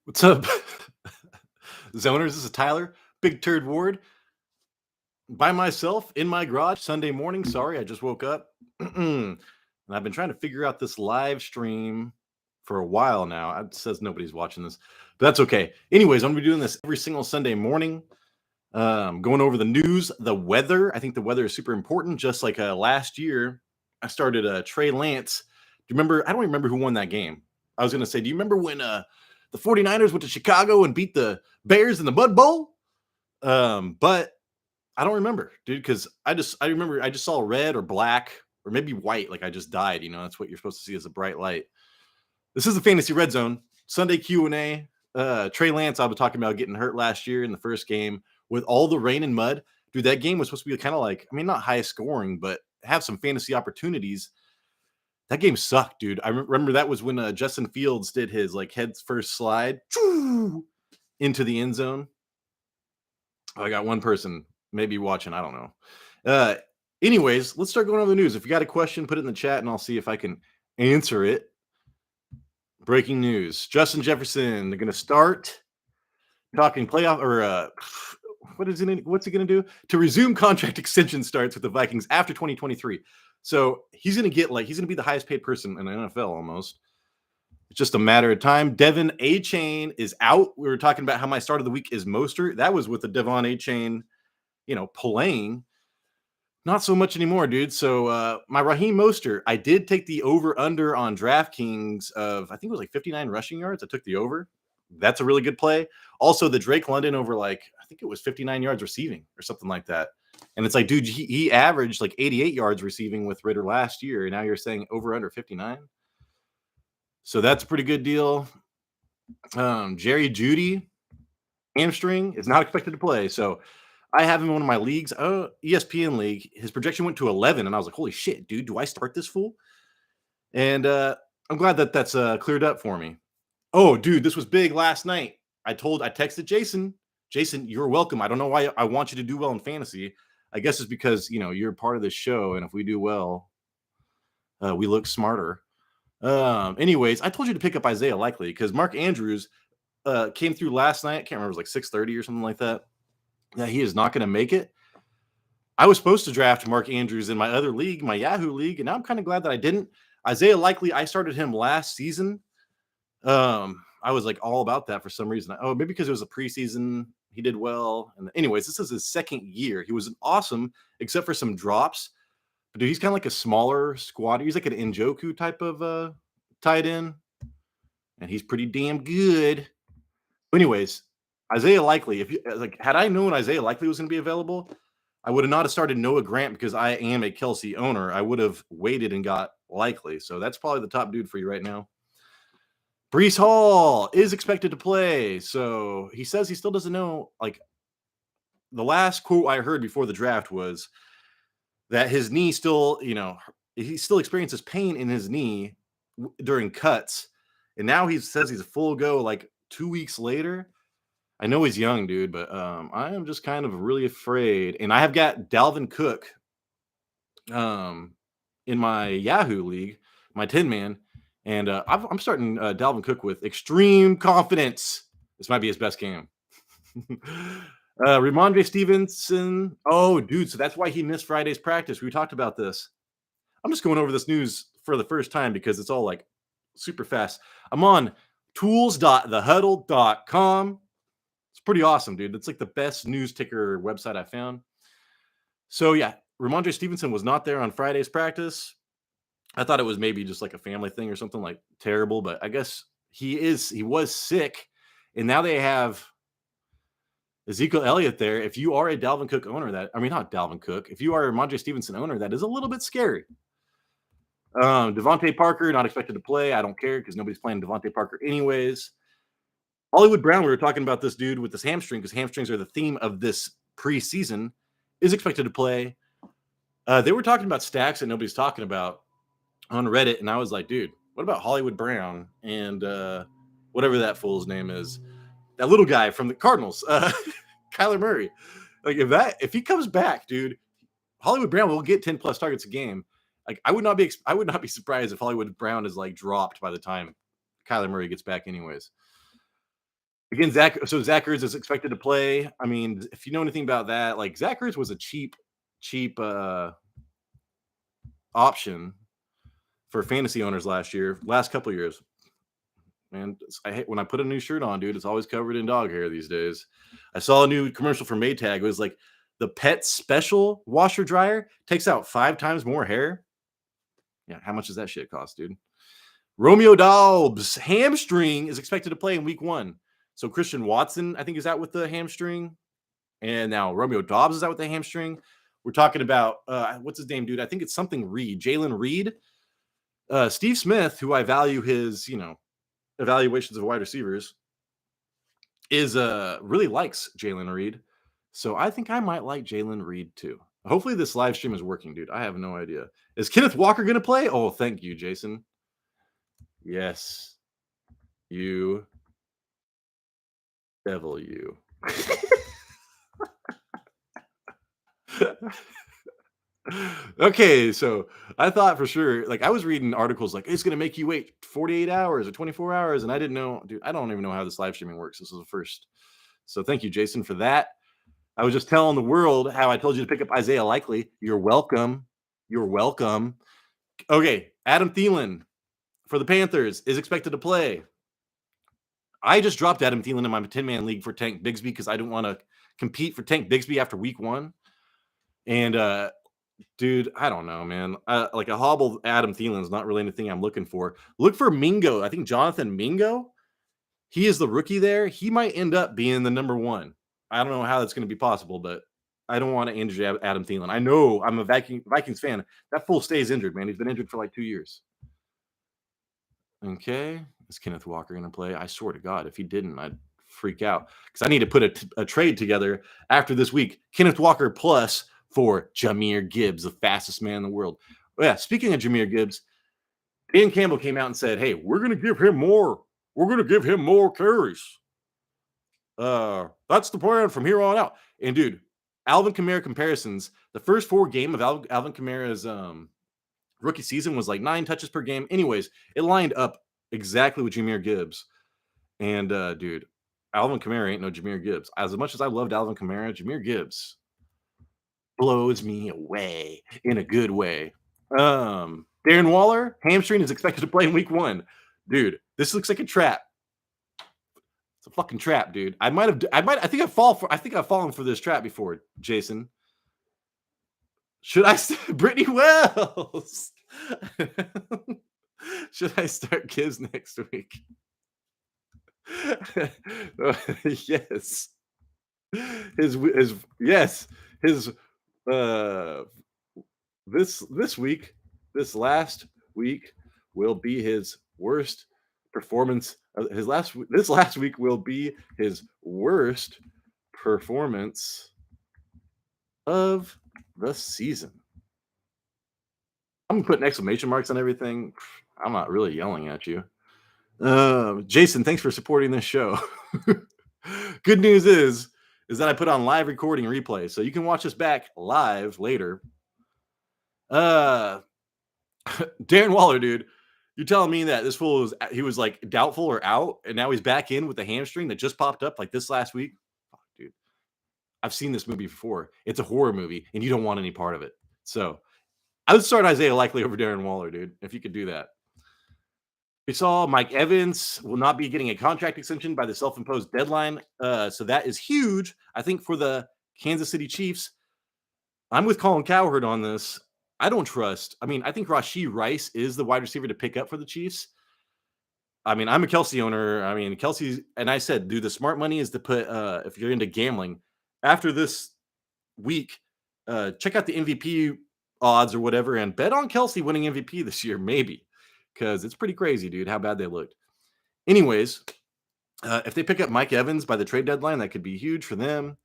What's up, Zoners? This is Tyler, Big Turd Ward, by myself in my garage Sunday morning. Sorry, I just woke up. And I've been trying to figure out this live stream for a while now. It says nobody's watching this, but that's okay. Anyways, I'm going to be doing this every single Sunday morning, going over the news, the weather. I think the weather is super important. Just like last year, I started Trey Lance. Do you remember? I don't remember who won that game. I was going to say, do you remember when the 49ers went to Chicago and beat the Bears in the Bud Bowl? But I don't remember, dude, because I remember I just saw red or black or maybe white, like I just died. That's what you're supposed to see as a bright light. This is the Fantasy Red Zone Sunday Q&A. Trey Lance, I was talking about getting hurt last year in the first game with all the rain and mud. Dude, that game was supposed to be kind of like, I mean, not high scoring, but have some fantasy opportunities. That game sucked, dude. I remember that was when Justin Fields did his like heads first slide into the end zone. I got one person maybe watching. I don't know. Uh, anyways, let's start going over the news. If you got a question, put it in the chat and I'll see if I can answer it. Breaking news. Justin Jefferson, they're going to start talking playoff or what's he going to do? To resume contract extension starts with the Vikings after 2023. So he's going to he's going to be the highest paid person in the NFL almost. It's just a matter of time. Devon Achane is out. We were talking about how my start of the week is Mostert. That was with the Devon Achane, playing. Not so much anymore, dude. So my Raheem Mostert, I did take the over-under on DraftKings of, I think it was like 59 rushing yards. I took the over. That's a really good play. Also, the Drake London over I think it was 59 yards receiving or something like that. And it's like, dude, he averaged like 88 yards receiving with Ritter last year. And now you're saying over-under 59? So that's a pretty good deal. Jerry Jeudy, hamstring, is not expected to play. So I have him in one of my leagues, ESPN league. His projection went to 11, and I was like, holy shit, dude, do I start this fool? And I'm glad that that's cleared up for me. Oh, dude, this was big last night. I texted Jason. Jason, you're welcome. I don't know why I want you to do well in fantasy. I guess it's because, you're part of this show, and if we do well, we look smarter. Anyways, I told you to pick up Isaiah Likely because Mark Andrews came through last night. I can't remember, it was like 6:30 or something like that. Yeah, he is not going to make it. I was supposed to draft Mark Andrews in my other league, my Yahoo league, and now I'm kind of glad that I didn't. Isaiah Likely, I started him last season. I was like all about that for some reason. Oh, maybe because it was a preseason. He did well. And anyways, this is his second year. He was awesome, except for some drops. But dude, he's kind of like a smaller squad. He's like an Njoku type of tight end, and he's pretty damn good. Anyways, Isaiah Likely, if you had I known Isaiah Likely was going to be available, I would have not have started Noah Grant because I am a Kelsey owner. I would have waited and got Likely. So that's probably the top dude for you right now. Breece Hall is expected to play. So he says he still doesn't know. Like the last quote I heard before the draft was that his knee still, he still experiences pain in his knee during cuts. And now he says he's a full go like 2 weeks later. I know he's young, dude, but I am just kind of really afraid. And I have got Dalvin Cook in my Yahoo league, my 10-man, and I'm starting Dalvin Cook with extreme confidence. This might be his best game. Ramondre Stevenson. Oh, dude, so that's why he missed Friday's practice. We talked about this. I'm just going over this news for the first time because it's all like super fast. I'm on tools.thehuddle.com. It's pretty awesome, dude. It's like the best news ticker website I found. So yeah, Ramondre Stevenson was not there on Friday's practice. I thought it was maybe just like a family thing or something like terrible, but I guess he was sick. And now they have Ezekiel Elliott there. If you are a Dalvin Cook owner, not Dalvin Cook, if you are a Ramondre Stevenson owner, that is a little bit scary. Devontae Parker, not expected to play. I don't care because nobody's playing Devontae Parker anyways. Hollywood Brown, we were talking about this dude with this hamstring because hamstrings are the theme of this preseason, is expected to play. They were talking about stacks that nobody's talking about on Reddit, and I was like, dude, what about Hollywood Brown and whatever that fool's name is, that little guy from the Cardinals, Kyler Murray. Like if he comes back, dude, Hollywood Brown will get 10 plus targets a game. Like I would not be surprised if Hollywood Brown is like dropped by the time Kyler Murray gets back anyways. Again, Zach Ertz is expected to play. I mean, if you know anything about that, like Zach Ertz was a cheap option for fantasy owners last couple years. Man, I hate when I put a new shirt on, dude. It's always covered in dog hair these days. I saw a new commercial for Maytag. It was like the pet special washer dryer takes out 5 times more hair. Yeah, how much does that shit cost, dude? Romeo Dobbs hamstring is expected to play in week 1. So Christian Watson, I think, is out with the hamstring, and now Romeo Dobbs is out with the hamstring. We're talking about what's his name, dude? I think it's something Reed, Jalen Reed. Steve Smith, who I value his, evaluations of wide receivers, is really likes Jalen Reed. So I think I might like Jalen Reed too. Hopefully this live stream is working, dude. I have no idea. Is Kenneth Walker going to play? Oh, thank you, Jason. Yes. You. Devil you. Okay, so I thought for sure, like I was reading articles like it's gonna make you wait 48 hours or 24 hours, and I didn't know, dude. I don't even know how this live streaming works. This is the first. So thank you, Jason, for that. I was just telling the world how I told you to pick up Isaiah Likely. You're welcome. You're welcome. Okay, Adam Thielen for the Panthers is expected to play. I just dropped Adam Thielen in my 10-man league for Tank Bigsby because I didn't want to compete for Tank Bigsby after week 1. And dude, I don't know, man. Like a hobbled Adam Thielen is not really anything I'm looking for. Look for Mingo. I think Jonathan Mingo. He is the rookie there. He might end up being the number 1. I don't know how that's going to be possible, but I don't want to injure Adam Thielen. I know I'm a Vikings fan. That fool stays injured, man. He's been injured for like 2 years. Okay. Is Kenneth Walker going to play? I swear to God, if he didn't, I'd freak out because I need to put a trade together after this week. Kenneth Walker plus for Jahmyr Gibbs, the fastest man in the world. Oh, yeah, speaking of Jahmyr Gibbs, Dan Campbell came out and said, hey, we're going to give him more. We're going to give him more carries. That's the plan from here on out. And, dude, Alvin Kamara comparisons, the first 4 games of Alvin Kamara's rookie season was like 9 touches per game. Anyways, it lined up exactly with Jahmyr Gibbs. And, dude, Alvin Kamara ain't no Jahmyr Gibbs. As much as I loved Alvin Kamara, Jahmyr Gibbs blows me away in a good way. Darren Waller, hamstring is expected to play in week 1. Dude, this looks like a trap. It's a fucking trap, dude. I think I've fallen for this trap before, Jason. Should I Brittany Wells? Should I start Gibbs next week? Yes. His this last week will be his worst performance. This last week will be his worst performance of the season. I'm putting exclamation marks on everything. I'm not really yelling at you. Jason, thanks for supporting this show. Good news is that I put on live recording replay, so you can watch us back live later. Darren Waller, dude, you're telling me that this fool was like doubtful or out, and now he's back in with the hamstring that just popped up like this last week? Fuck, dude. I've seen this movie before. It's a horror movie, and you don't want any part of it. So I would start Isaiah Likely over Darren Waller, dude, if you could do that. We saw Mike Evans will not be getting a contract extension by the self-imposed deadline. So that is huge, I think, for the Kansas City Chiefs. I'm with Colin Cowherd on this. I don't trust. I mean, I think Rashee Rice is the wide receiver to pick up for the Chiefs. I mean, I'm a Kelsey owner. I mean, Kelsey, and I said, dude, the smart money is to put, if you're into gambling, after this week, check out the MVP odds or whatever and bet on Kelsey winning MVP this year, maybe, because it's pretty crazy, dude, how bad they looked. Anyways, if they pick up Mike Evans by the trade deadline, that could be huge for them.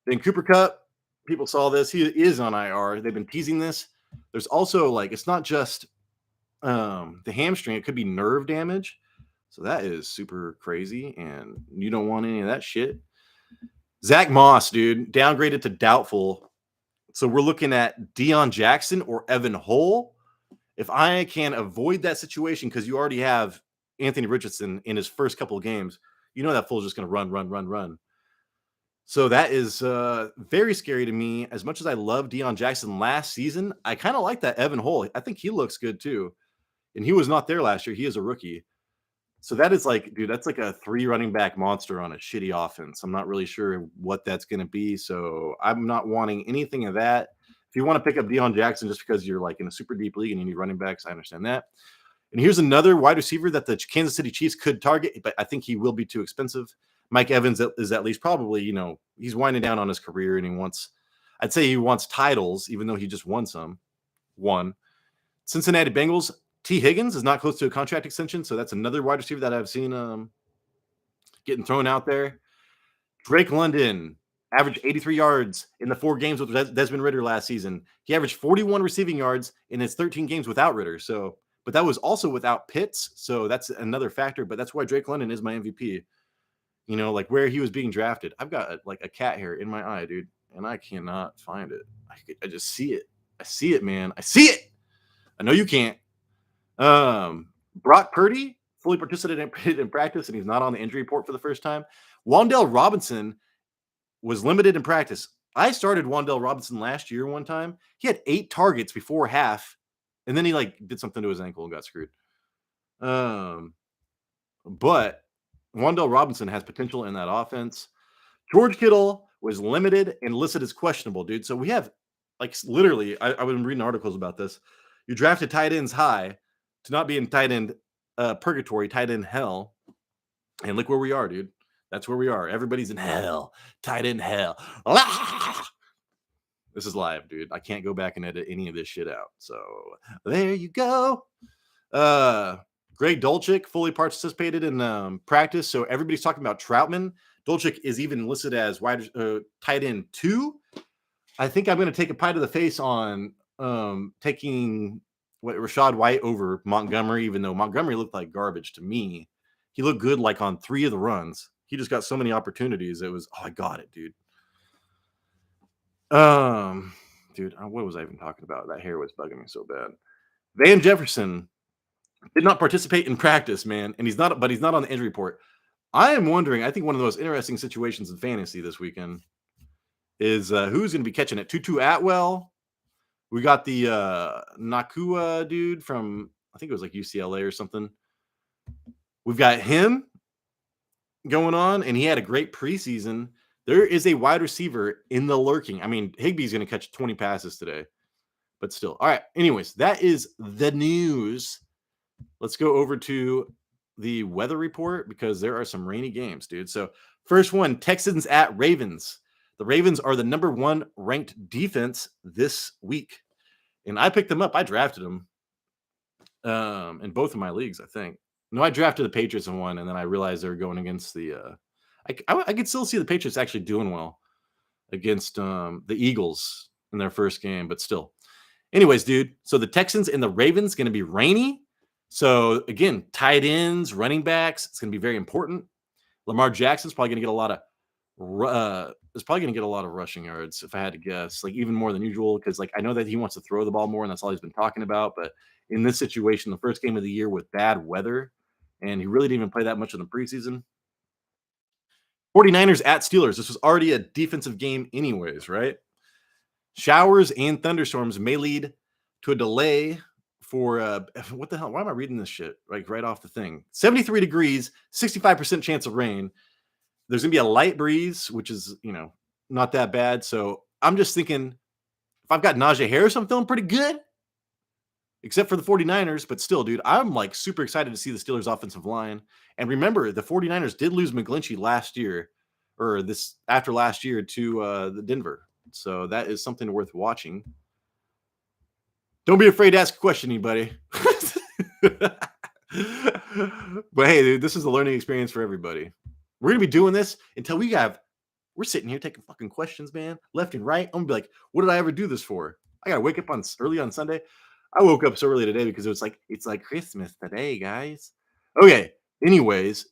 Then Cooper Kupp, people saw this. He is on IR. They've been teasing this. There's also, like, it's not just the hamstring. It could be nerve damage. So that is super crazy, and you don't want any of that shit. Zach Moss, dude, downgraded to doubtful. So we're looking at Deion Jackson or Evan Hull. If I can avoid that situation, because you already have Anthony Richardson in his first couple of games, You know that fool's just going to run, run, run, run. So that is very scary to me. As much as I love Deion Jackson last season, I kind of like that Evan Hull. I think he looks good too. And he was not there last year. He is a rookie. So that is like, dude, that's like a 3 running back monster on a shitty offense. I'm not really sure what that's going to be. So I'm not wanting anything of that. If you want to pick up Deion Jackson just because you're like in a super deep league and you need running backs, I understand that. And here's another wide receiver that the Kansas City Chiefs could target, but I think he will be too expensive. Mike Evans is at least probably, he's winding down on his career and I'd say he wants titles, even though he just won some. One. Cincinnati Bengals, T. Higgins is not close to a contract extension, so that's another wide receiver that I've seen getting thrown out there. Drake London averaged 83 yards in the 4 games with Desmond Ridder last season. He averaged 41 receiving yards in his 13 games without Ridder. But that was also without Pitts, so that's another factor. But that's why Drake London is my MVP. Like where he was being drafted. I've got like a cat hair in my eye, dude, and I cannot find it. I just see it. I see it, man. I see it. I know you can't. Brock Purdy fully participated in practice, and he's not on the injury report for the first time. Wan'Dale Robinson was limited in practice. I started Wan'Dale Robinson last year one time. He had 8 targets before half, and then he did something to his ankle and got screwed. But Wan'Dale Robinson has potential in that offense. George Kittle was limited and listed as questionable, dude. So we have literally, I've been reading articles about this. You drafted tight ends high to not be in tight end purgatory, tight end hell. And look where we are, dude. That's where we are. Everybody's in hell. Tight end hell. This is live, dude. I can't go back and edit any of this shit out. So there you go. Greg Dulcich fully participated in practice. So everybody's talking about Troutman. Dulcich is even listed as tight end 2. I think I'm going to take a pie to the face on taking Rachaad White over Montgomery, even though Montgomery looked like garbage to me. He looked good on 3 of the runs. He just got so many opportunities. It was, I got it, dude. Dude, what was I even talking about? That hair was bugging me so bad. Van Jefferson did not participate in practice, man, and he's not on the injury report. I am wondering, I think one of the most interesting situations in fantasy this weekend is who's going to be catching it. Tutu Atwell. We got the Nakua dude from, I think it was UCLA or something. We've got him going on, and he had a great preseason. There is a wide receiver in the lurking. I mean, Higbee's going to catch 20 passes today, but still. All right. Anyways, that is the news. Let's go over to the weather report because there are some rainy games, dude. So first one, Texans at Ravens. The Ravens are the number 1 ranked defense this week. And I picked them up. I drafted them in both of my leagues, I think. No, I drafted the Patriots in one, and then I realized they were going against the I could still see the Patriots actually doing well against the Eagles in their first game, but still. Anyways, dude, so the Texans and the Ravens going to be rainy. So again, tight ends, running backs, it's going to be very important. Lamar Jackson's probably going to get a lot of rushing yards, if I had to guess, even more than usual, because I know that he wants to throw the ball more, and that's all he's been talking about. But in this situation, the first game of the year with bad weather, and he really didn't even play that much in the preseason. 49ers at Steelers. This was already a defensive game anyways, right? Showers and thunderstorms may lead to a delay for what the hell? Why am I reading this shit right off the thing? 73 degrees, 65% chance of rain. There's going to be a light breeze, which is, not that bad. So I'm just thinking if I've got Najee Harris, I'm feeling pretty good, except for the 49ers. But still, dude, I'm super excited to see the Steelers offensive line. And remember, the 49ers did lose McGlinchey after last year to the Denver. So that is something worth watching. Don't be afraid to ask a question, anybody. But hey, dude, this is a learning experience for everybody. We're going to be doing this until we're sitting here taking fucking questions, man, left and right. I'm going to be like, what did I ever do this for? I got to wake up early on Sunday. I woke up so early today because it was it's like Christmas today, guys. Okay. Anyways,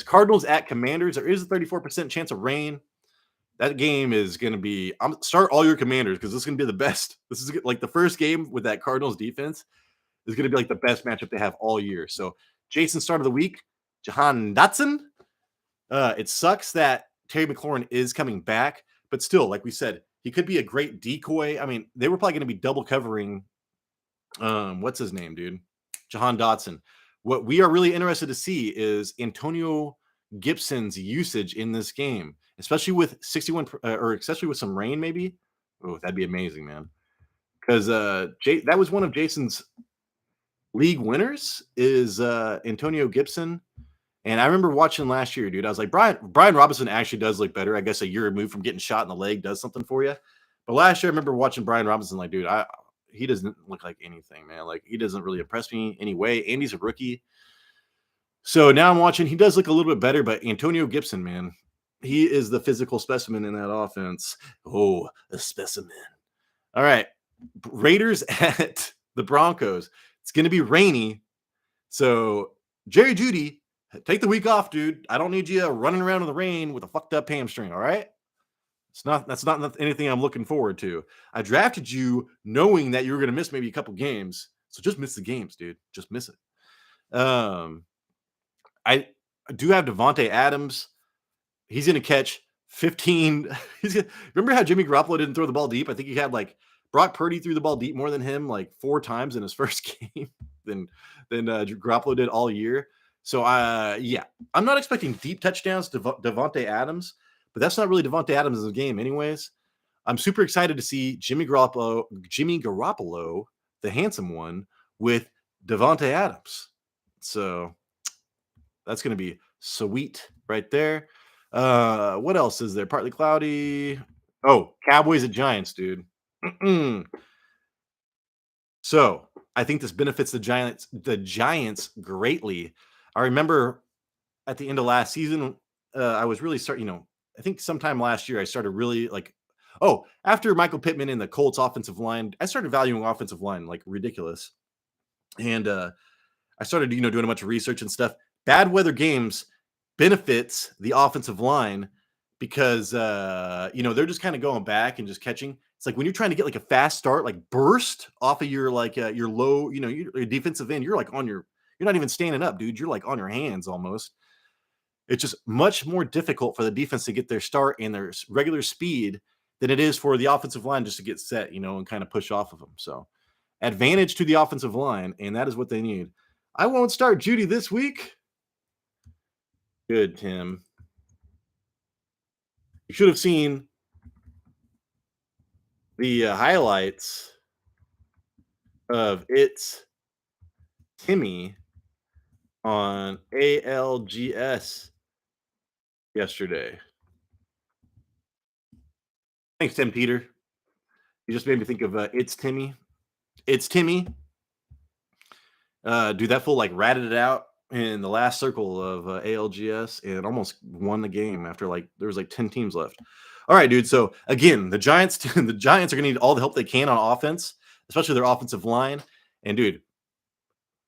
Cardinals at Commanders. There is a 34% chance of rain. That game is going to be, start all your Commanders because this is going to be the best. This is the first game with that Cardinals defense is going to be the best matchup they have all year. So Jason, start of the week, Jahan Dotson. It sucks that Terry McLaurin is coming back, but still, like we said, he could be a great decoy. I mean, they were probably going to be double covering. What's his name, dude? Jahan Dotson. What we are really interested to see is Antonio Gibson's usage in this game, especially with 61 or especially with some rain, maybe. Oh, that'd be amazing, man. Because that was one of Jason's league winners is Antonio Gibson. And I remember watching last year, dude. I was like, Brian Robinson actually does look better. I guess a year removed from getting shot in the leg does something for you. But last year, I remember watching Brian Robinson, like, dude, he doesn't look like anything, man. Like, he doesn't really impress me anyway. Andy's a rookie. So now I'm watching. He does look a little bit better, but Antonio Gibson, man, he is the physical specimen in that offense. Oh, a specimen. All right. Raiders at the Broncos. It's going to be rainy. So, Jerry Jeudy, take the week off, dude. I don't need you running around in the rain with a fucked up hamstring, all right? That's not anything I'm looking forward to. I drafted you knowing that you were going to miss maybe a couple games. So just miss the games, dude. Just miss it. I do have Devontae Adams. He's going to catch 15. Remember how Jimmy Garoppolo didn't throw the ball deep? I think he had like Brock Purdy threw the ball deep more than him like 4 times in his first game than Garoppolo did all year. So, yeah, I'm not expecting deep touchdowns to Devontae Adams, but that's not really Devontae Adams' game anyways. I'm super excited to see Jimmy Garoppolo, the handsome one, with Devontae Adams. So that's going to be sweet right there. What else is there? Partly cloudy. Oh, Cowboys at Giants, dude. So I think this benefits the Giants greatly. I remember at the end of last season, I was really I think sometime last year I started really after Michael Pittman in the Colts offensive line, I started valuing offensive line like ridiculous. And I started, doing a bunch of research and stuff. Bad weather games benefits the offensive line because they're just kind of going back and just catching. It's like when you're trying to get like a fast start, like burst off of your your low, your defensive end, you're not even standing up, dude. You're like on your hands almost. It's just much more difficult for the defense to get their start and their regular speed than it is for the offensive line just to get set, and kind of push off of them. So advantage to the offensive line, and that is what they need. I won't start Jeudy this week. Good, Tim. You should have seen the highlights of It's Timmy on ALGS yesterday. Thanks, Tim Peter. You just made me think of It's Timmy. It's Timmy. Dude, that fool like ratted it out in the last circle of ALGS and almost won the game after there was 10 teams left. All right, dude. So again, the Giants are going to need all the help they can on offense, especially their offensive line. And dude,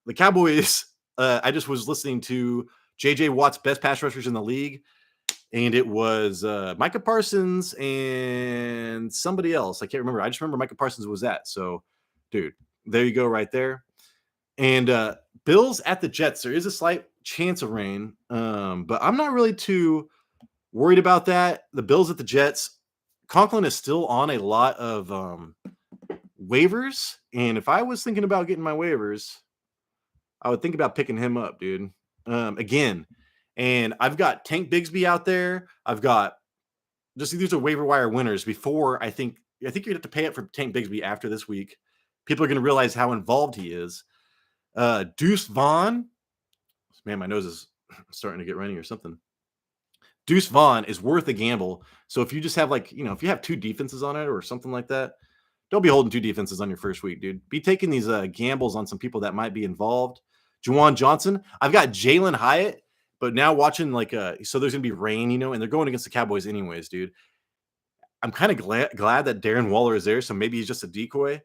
the Cowboys. I just was listening to JJ Watt's best pass rushers in the league, and it was Micah Parsons and somebody else. I can't remember. I just remember Micah Parsons was that. So, dude, there you go, right there. And Bills at the Jets. There is a slight chance of rain, but I'm not really too worried about that. The Bills at the Jets. Conklin is still on a lot of waivers, and if I was thinking about getting my waivers, I would think about picking him up, dude. Again, and I've got Tank Bigsby out there. I've got these are waiver wire winners. Before I think you're gonna have to pay up for Tank Bigsby after this week. People are gonna realize how involved he is. Deuce Vaughn. Man, my nose is starting to get runny or something. Deuce Vaughn is worth a gamble. So if you just have if you have 2 defenses on it or something like that, don't be holding 2 defenses on your first week, dude. Be taking these gambles on some people that might be involved. Juwan Johnson. I've got Jalen Hyatt, but now watching so there's gonna be rain, and they're going against the Cowboys anyways, dude. I'm kind of glad that Darren Waller is there, so maybe he's just a decoy.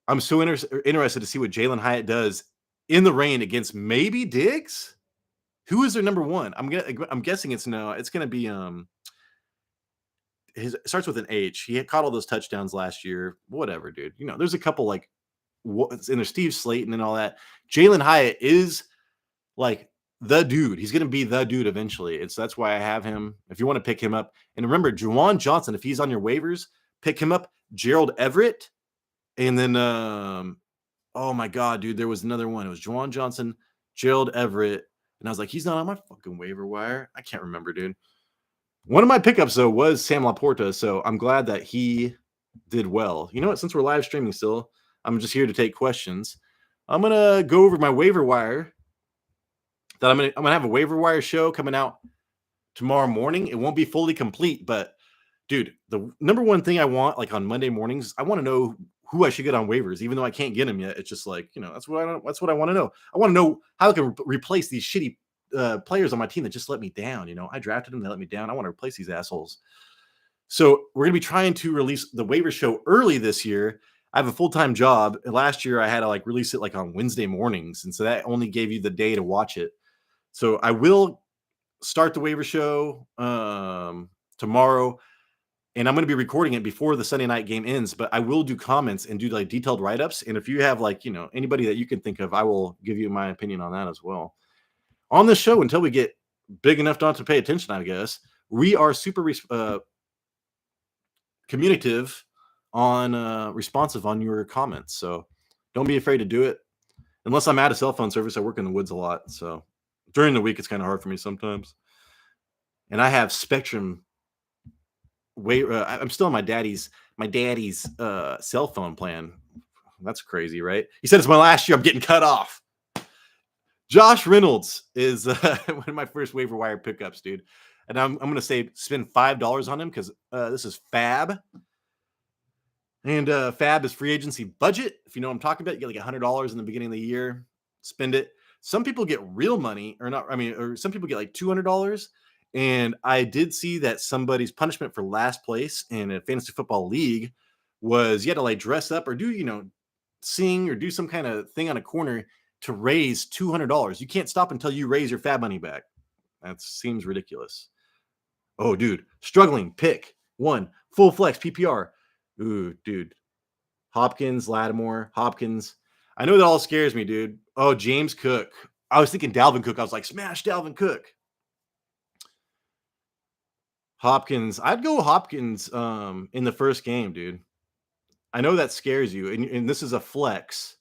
I'm so interested to see what Jalen Hyatt does in the rain against maybe Diggs. Who is their number 1? I'm guessing it's going to be it starts with an H. He had caught all those touchdowns last year. Whatever, dude. There's a couple and there's Steve Slayton and all that. Jalen Hyatt is like the dude. He's going to be the dude eventually. It's that's why I have him. If you want to pick him up, and remember, Juwan Johnson, if he's on your waivers, pick him up. Gerald Everett, and then oh my god, dude, there was another one. It was Juwan Johnson, Gerald Everett, and I was like, he's not on my fucking waiver wire. I can't remember, dude. One of my pickups though was Sam Laporta, so I'm glad that he did well. You know what? Since we're live streaming still, I'm just here to take questions. I'm gonna go over my waiver wire. That I'm gonna have a waiver wire show coming out tomorrow morning. It won't be fully complete, but dude, the number one thing I want, like on Monday mornings, I want to know who I should get on waivers, even though I can't get them yet. It's just like, that's what I want to know. I want to know how I can replace these shitty players on my team that just let me down. I drafted them, they let me down. I want to replace these assholes. So we're gonna be trying to release the waiver show early this year. I have a full-time job. Last year I had to like release it like on Wednesday mornings, and so that only gave you the day to watch it. So I will start the waiver show tomorrow, and I'm going to be recording it before the Sunday night game ends. But I will do comments and do like detailed write-ups. And if you have like anybody that you can think of, I will give you my opinion on that as well. On this show, until we get big enough not to pay attention, I guess we are super communicative on responsive on your comments. So don't be afraid to do it. Unless I'm out of cell phone service, I work in the woods a lot, so during the week, it's kind of hard for me sometimes. And I have Spectrum. I'm still on my daddy's cell phone plan. That's crazy, right? He said it's my last year. I'm getting cut off. Josh Reynolds is one of my first waiver wire pickups, dude. And I'm going to say spend $5 on him because this is Fab. And Fab is free agency budget. If you know what I'm talking about, you get like $100 in the beginning of the year. Spend it. Some people get real money or some people get like $200. And I did see that somebody's punishment for last place in a fantasy football league was you had to like dress up or do, sing or do some kind of thing on a corner to raise $200. You can't stop until you raise your Fab money back. That seems ridiculous. Oh, dude, struggling pick one, full flex PPR. Ooh, dude. Hopkins, Lattimore, Hopkins. I know that all scares me, dude. Oh, James Cook. I was thinking Dalvin Cook. I was like, smash Dalvin Cook. Hopkins. I'd go Hopkins in the first game, dude. I know that scares you, and this is a flex.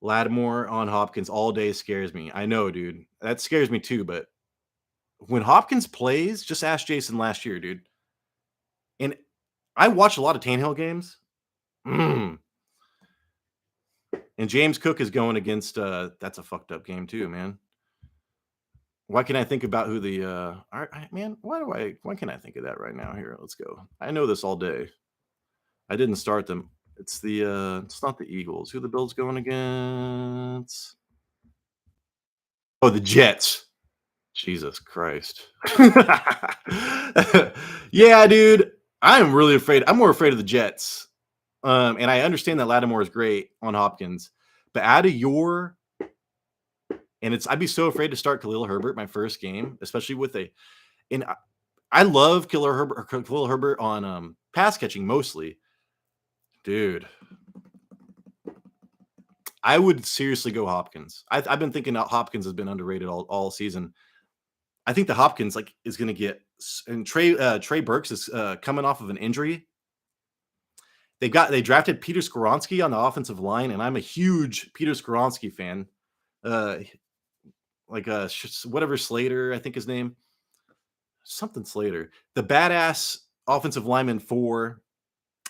Lattimore on Hopkins all day scares me. I know, dude. That scares me too, but when Hopkins plays, just ask Jason last year, dude. And I watched a lot of Tannehill games. And James Cook is going against that's a fucked up game too, man. Why can I think about who the man? Why can't I think of that right now? Here, let's go. I know this all day. I didn't start them. It's not the Eagles. Who the Bills going against? Oh, the Jets. Jesus Christ. Yeah, dude. I'm really afraid. I'm more afraid of the Jets. And I understand that Lattimore is great on Hopkins, but out of your I'd be so afraid to start Khalil Herbert my first game, especially with I love Khalil Herbert on pass catching mostly. Dude, I would seriously go Hopkins. I've been thinking that Hopkins has been underrated all season. I think the Hopkins is going to get, and Trey Burks is coming off of an injury. They drafted Peter Skoronski on the offensive line, and I'm a huge Peter Skoronski fan. Whatever Slater, I think his name, something Slater, the badass offensive lineman for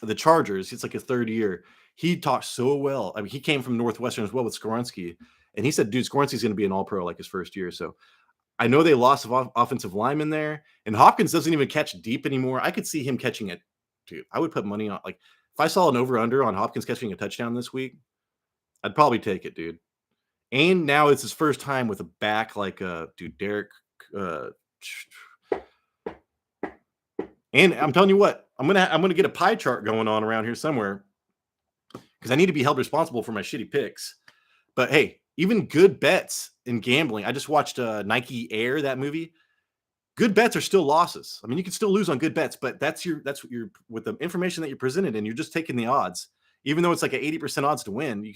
the Chargers. It's like his third year. He talked so well. I mean, he came from Northwestern as well with Skoronski, and he said, dude, Skoronski's going to be an all-pro like his first year. So I know they lost offensive lineman there, and Hopkins doesn't even catch deep anymore. I could see him catching it, dude. I would put money on, like, if I saw an over-under on Hopkins catching a touchdown this week, I'd probably take it, dude. And now it's his first time with a back like dude, Derek. And I'm telling you what, I'm gonna get a pie chart going on around here somewhere because I need to be held responsible for my shitty picks. But hey, even good bets in gambling. I just watched Nike Air, that movie. Good bets are still losses. I mean, you can still lose on good bets, but that's what you're with the information that you're presented, and you're just taking the odds. Even though it's like an 80% odds to win, you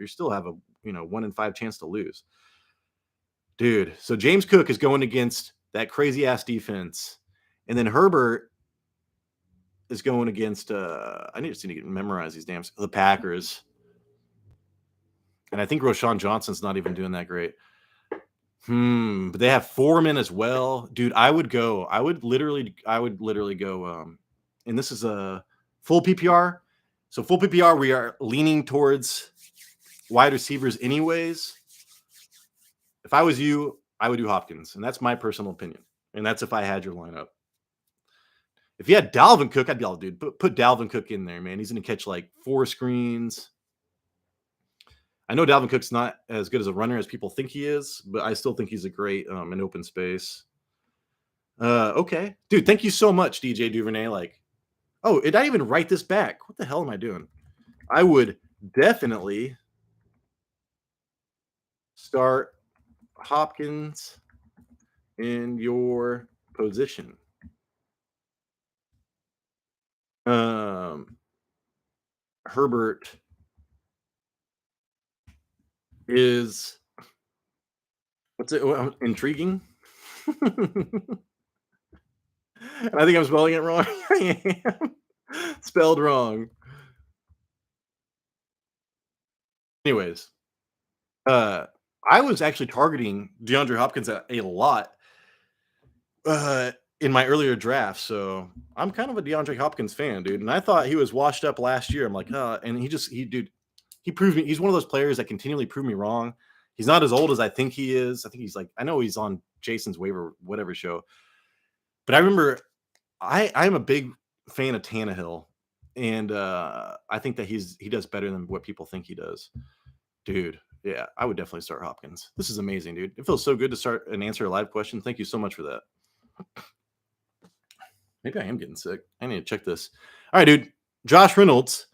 still have a 1 in 5 chance to lose. Dude, so James Cook is going against that crazy ass defense. And then Herbert is going against I need to memorize these damn the Packers. And I think Roshan Johnson's not even doing that great. But they have Foreman as well. Dude, I would literally go and this is a full PPR. So full PPR, we are leaning towards wide receivers anyways. If I was you, I would do Hopkins, and that's my personal opinion. And that's if I had your lineup. If you had Dalvin Cook, I'd be all, dude, put Dalvin Cook in there, man. He's going to catch like 4 screens. I know Dalvin Cook's not as good as a runner as people think he is, but I still think he's a great in open space. Okay, dude, thank you so much, DJ Duvernay. Like, oh, did I even write this back? What the hell am I doing? I would definitely start Hopkins in your position. Herbert is what's it? Intriguing. And I think I'm spelling it wrong. I am spelled wrong. Anyways, I was actually targeting DeAndre Hopkins a lot in my earlier draft, so I'm kind of a DeAndre Hopkins fan, dude. And I thought he was washed up last year. I'm like, and he proved me. He's one of those players that continually prove me wrong. He's not as old as I think he is. I think he's like, I know he's on Jason's waiver whatever show, but I remember I'm a big fan of Tannehill, and I think that he does better than what people think he does, dude. Yeah, I would definitely start Hopkins. This is amazing, dude. It feels so good to start and answer a live question. Thank you so much for that. Maybe I am getting sick. I need to check this. All right, dude. Josh Reynolds.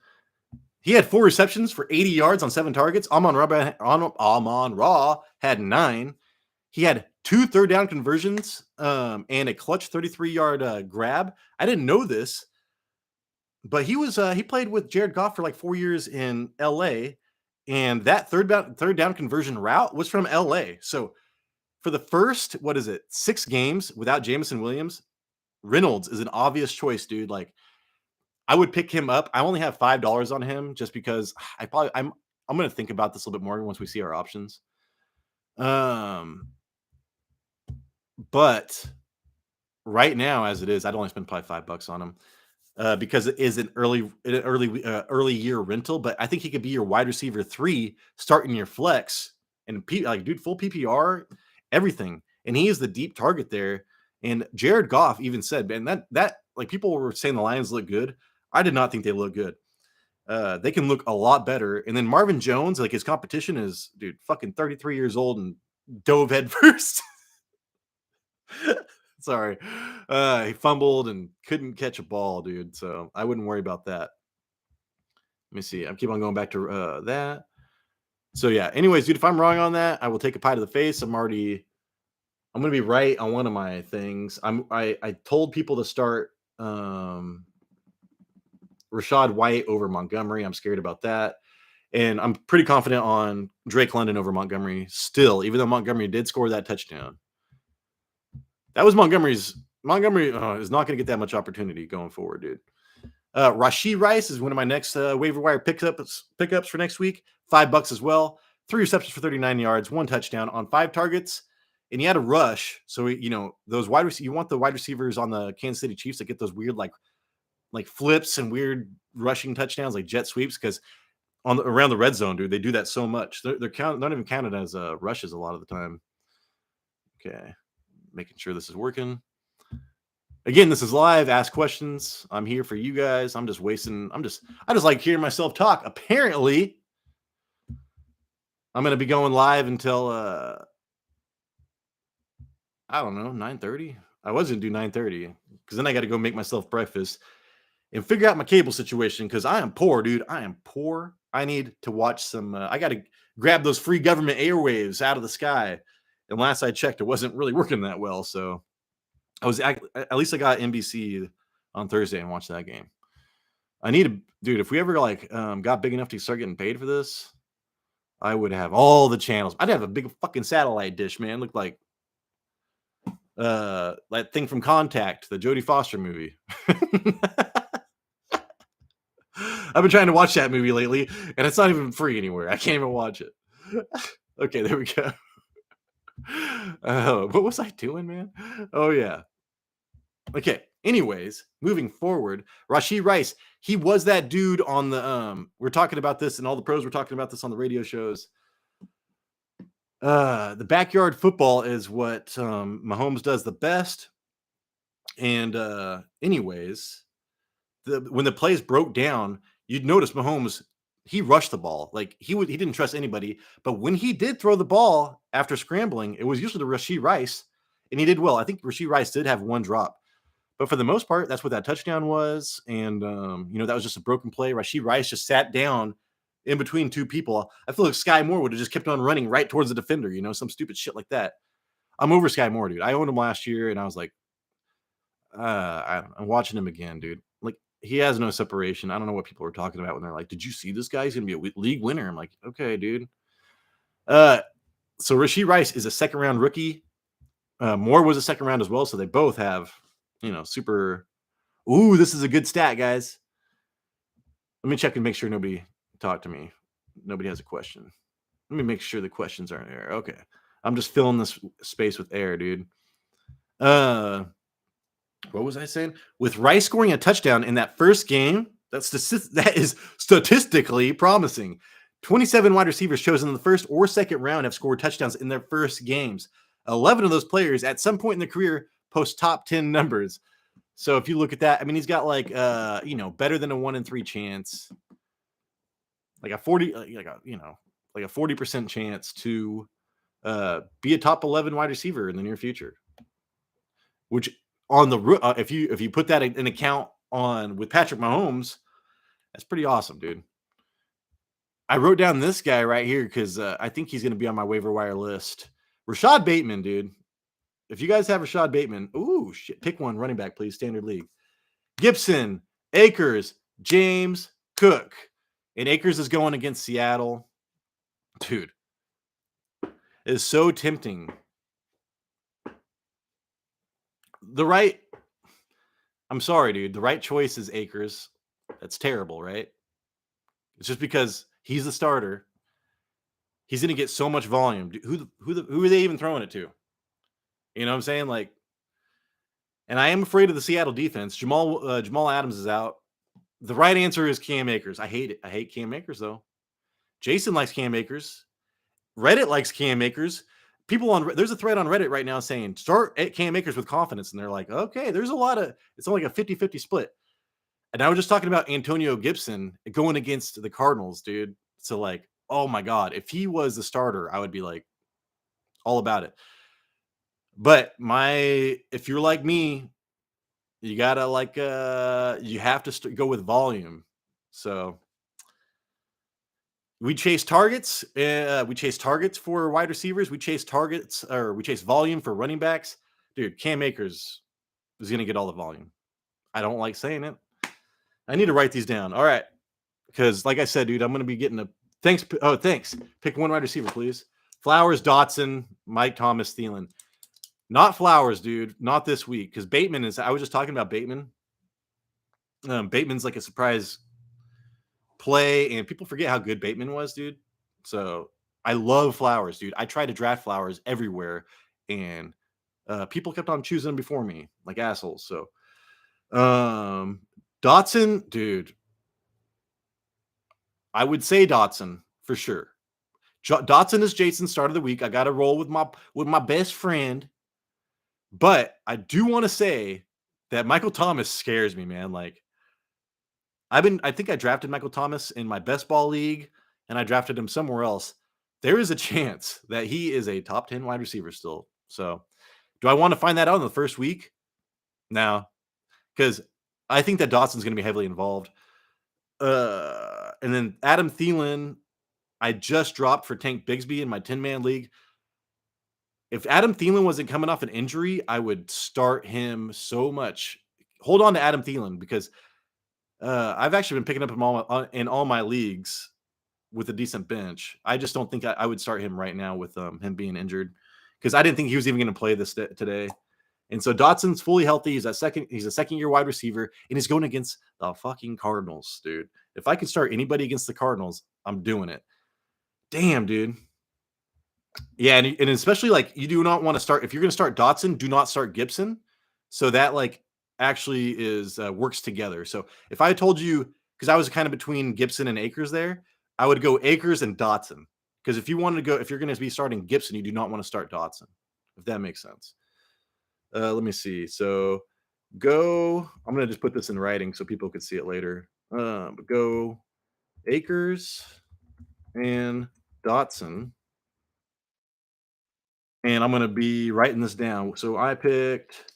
He had 4 receptions for 80 yards on 7 targets. Amon Ra had 9. He had 2 third down conversions and a clutch 33-yard grab. I didn't know this, but he played with Jared Goff for like 4 years in LA, and that third down conversion route was from LA. So for the first 6 games without Jameson Williams, Reynolds is an obvious choice, dude. Like, I would pick him up. I only have $5 on him just because I'm going to think about this a little bit more once we see our options. But right now, as it is, I'd only spend probably $5 on him because it is an early year rental. But I think he could be your wide receiver 3, starting your flex, and full PPR, everything. And he is the deep target there. And Jared Goff even said, man, that like people were saying the Lions look good. I did not think they look good. They can look a lot better. And then Marvin Jones, like his competition is, dude, fucking 33 years old and dove head first. Sorry. He fumbled and couldn't catch a ball, dude. So I wouldn't worry about that. Let me see. I keep on going back to that. So yeah. Anyways, dude, if I'm wrong on that, I will take a pie to the face. I'm gonna be right on one of my things. I told people to start Rashad White over Montgomery. I'm scared about that. And I'm pretty confident on Drake London over Montgomery still, even though Montgomery did score that touchdown. That was Montgomery is not going to get that much opportunity going forward, dude. Rashee Rice is one of my next waiver wire pickups for next week. $5 as well. 3 receptions for 39 yards, 1 touchdown on 5 targets. And he had a rush. So, those wide receivers, you want the wide receivers on the Kansas City Chiefs to get those weird, like flips and weird rushing touchdowns, like jet sweeps, because around the red zone, dude, they do that so much. They're not even counted as rushes a lot of the time. Okay. Making sure this is working. Again, this is live. Ask questions. I'm here for you guys. I just like hearing myself talk. Apparently, I'm going to be going live until I don't know, 9:30. I was going to do 9:30 because then I got to go make myself breakfast and figure out my cable situation because I am poor, dude. I am poor. I need to watch some. I got to grab those free government airwaves out of the sky. And last I checked, it wasn't really working that well. So at least I got NBC on Thursday and watched that game. I need to, dude. If we ever got big enough to start getting paid for this, I would have all the channels. I'd have a big fucking satellite dish, man. Looked like that thing from Contact, the Jodie Foster movie. I've been trying to watch that movie lately, and it's not even free anywhere. I can't even watch it. Okay, there we go. What was I doing, man? Oh yeah. Okay. Anyways, moving forward, Rashee Rice, he was that dude on the we're talking about this, and all the pros were talking about this on the radio shows. The backyard football is what Mahomes does the best. And anyways, when the plays broke down, you'd notice Mahomes, he rushed the ball. Like he didn't trust anybody. But when he did throw the ball after scrambling, it was usually to Rashee Rice, and he did well. I think Rashee Rice did have one drop. But for the most part, that's what that touchdown was. And, that was just a broken play. Rashee Rice just sat down in between two people. I feel like Sky Moore would have just kept on running right towards the defender, some stupid shit like that. I'm over Sky Moore, dude. I owned him last year, and I was like, I'm watching him again, dude. Like, he has no separation. I don't know what people are talking about when they're like, did you see this guy? He's going to be a league winner. I'm like, okay, dude. So Rashee Rice is a second-round rookie. Moore was a second round as well, so they both have super. Ooh, this is a good stat, guys. Let me check and make sure nobody talked to me. Nobody has a question. Let me make sure the questions aren't there. Okay. I'm just filling this space with air, dude. What was I saying? With Rice scoring a touchdown in that first game, that is statistically promising. 27 wide receivers chosen in the first or second round have scored touchdowns in their first games. 11 of those players at some point in their career post top 10 numbers. So if you look at that, I mean, he's got like, better than a 1 in 3 chance, like a 40% chance to be a top 11 wide receiver in the near future. Which on the if you put that in account on with Patrick Mahomes, that's pretty awesome, dude. I wrote down this guy right here because I think he's going to be on my waiver wire list. Rashad Bateman, dude. If you guys have Rashad Bateman, ooh, shit, pick one running back, please. Standard league. Gibson, Akers, James, Cook. And Akers is going against Seattle. Dude, it is so tempting. I'm sorry, dude. The right choice is Akers. That's terrible, right? It's just because he's the starter. He's going to get so much volume. Who are they even throwing it to? You know what I'm saying? Like, and I am afraid of the Seattle defense. Jamal Adams is out. The right answer is Cam Akers. I hate it. I hate Cam Akers, though. Jason likes Cam Akers. Reddit likes Cam Akers. There's a thread on Reddit right now saying start at Cam Akers with confidence. And they're like, okay, it's only like a 50-50 split. And I was just talking about Antonio Gibson going against the Cardinals, dude. So like, oh my God, if he was the starter, I would be like all about it. But if you're like me, you gotta you have to go with volume. So we chase targets. We chase targets for wide receivers. We chase volume for running backs. Dude, Cam Akers is going to get all the volume. I don't like saying it. I need to write these down. All right. Because like I said, dude, I'm going to be getting thanks. Oh, thanks. Pick one wide receiver, please. Flowers, Dotson, Mike Thomas, Thielen. Not Flowers, dude. Not this week. Because I was just talking about Bateman. Bateman's like a surprise play, and people forget how good Bateman was, dude. So I love Flowers, dude. I tried to draft Flowers everywhere, and people kept on choosing him before me, like assholes. So Dotson, dude, I would say Dotson for sure. Dotson is Jason's start of the week. I got to roll with my best friend, but I do want to say that Michael Thomas scares me, man. Like, I think I drafted Michael Thomas in my best ball league, and I drafted him somewhere else. There is a chance that he is a top 10 wide receiver still. So do I want to find that out in the first week? No, because I think that Dotson's going to be heavily involved. And then Adam Thielen, I just dropped for Tank Bigsby in my 10-man league. If Adam Thielen wasn't coming off an injury, I would start him so much. Hold on to Adam Thielen because I've actually been picking up him in all my leagues. with a decent bench. I just don't think I would start him right now with him being injured because I didn't think he was even going to play this today. And so Dotson's fully healthy. He's a second year wide receiver, and he's going against the fucking Cardinals, dude. If I can start anybody against the Cardinals, I'm doing it. Damn, dude. Yeah, and especially like you do not want to start if you're going to start Dotson, do not start Gibson. So that like actually is works together. So if I told you because I was kind of between Gibson and Akers there, I would go Akers and Dotson. Because if you wanted to go, if you're going to be starting Gibson, you do not want to start Dotson. If that makes sense. Let me see. So go. I'm going to just put this in writing so people could see it later. Go Akers and Dotson. And I'm going to be writing this down. So I picked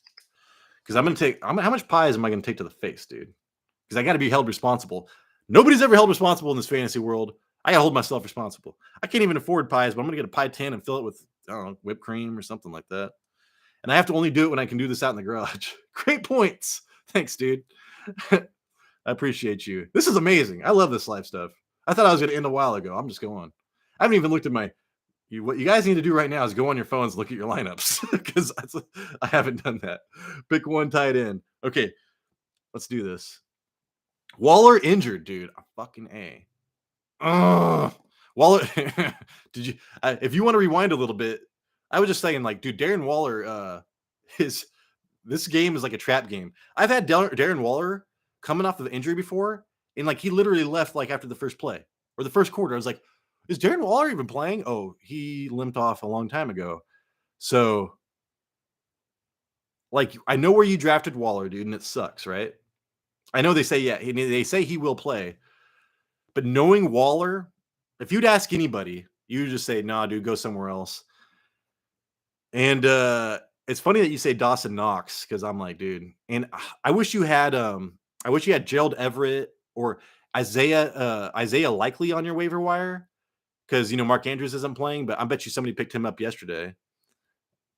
because I'm going to take. How much pies am I going to take to the face, dude? Because I got to be held responsible. Nobody's ever held responsible in this fantasy world. I got to hold myself responsible. I can't even afford pies, but I'm going to get a pie tin and fill it with I don't know whipped cream or something like that. And I have to only do it when I can do this out in the garage. Great points. Thanks, dude. I appreciate you. This is amazing. I love this live stuff. I thought I was going to end a while ago. I'm just going. I haven't even looked at my. What you guys need to do right now is go on your phones, look at your lineups because I haven't done that. Pick one tight end. Okay, let's do this. Waller injured, dude. A fucking A. Waller. Did you? If you want to rewind a little bit, I was just saying, like, dude, Darren Waller. This game is like a trap game. I've had Darren Waller coming off of injury before, and like he literally left like after the first play or the first quarter. I was like, is Darren Waller even playing? Oh, he limped off a long time ago. So, like, I know where you drafted Waller, dude, and it sucks, right? I know they say, yeah, they say he will play. But knowing Waller, if you'd ask anybody, you would just say, nah, dude, go somewhere else. And it's funny that you say Dawson Knox because I'm like, dude, and I wish you had Gerald Everett or Isaiah Likely on your waiver wire. Because Mark Andrews isn't playing, but I bet you somebody picked him up yesterday.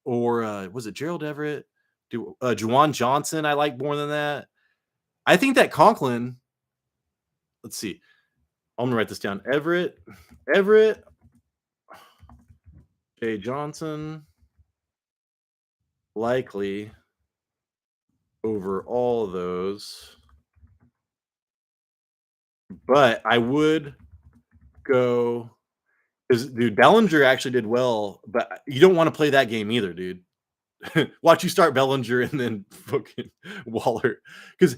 Or was it Gerald Everett? Juwan Johnson, I like more than that. I think that Conklin. Let's see. I'm gonna write this down. Everett, Jay Johnson, Likely over all of those. But I would go. Because dude, Bellinger actually did well, but you don't want to play that game either, dude. Watch you start Bellinger and then fucking Waller. Because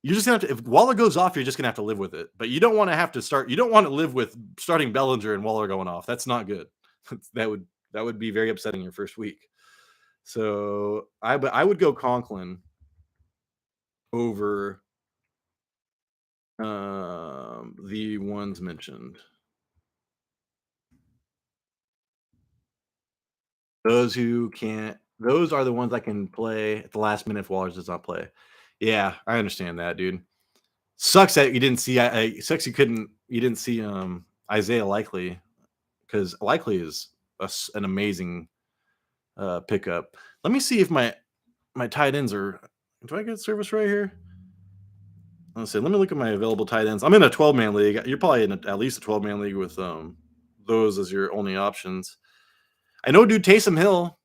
you're just gonna have to if Waller goes off, you're just gonna have to live with it. But you don't want to have to start, you don't want to live with starting Bellinger and Waller going off. That's not good. that would be very upsetting your first week. So I would go Conklin over the ones mentioned. Those are the ones I can play at the last minute if Waller does not play. Yeah, I understand that, dude. Sucks that you didn't see. Sucks you didn't see Isaiah Likely because Likely is an amazing pickup. Let me see if my tight ends are. Do I get service right here? Let's see. Let me look at my available tight ends. I'm in a 12-man league. You're probably in at least a 12-man league with those as your only options. I know, dude. Taysom Hill.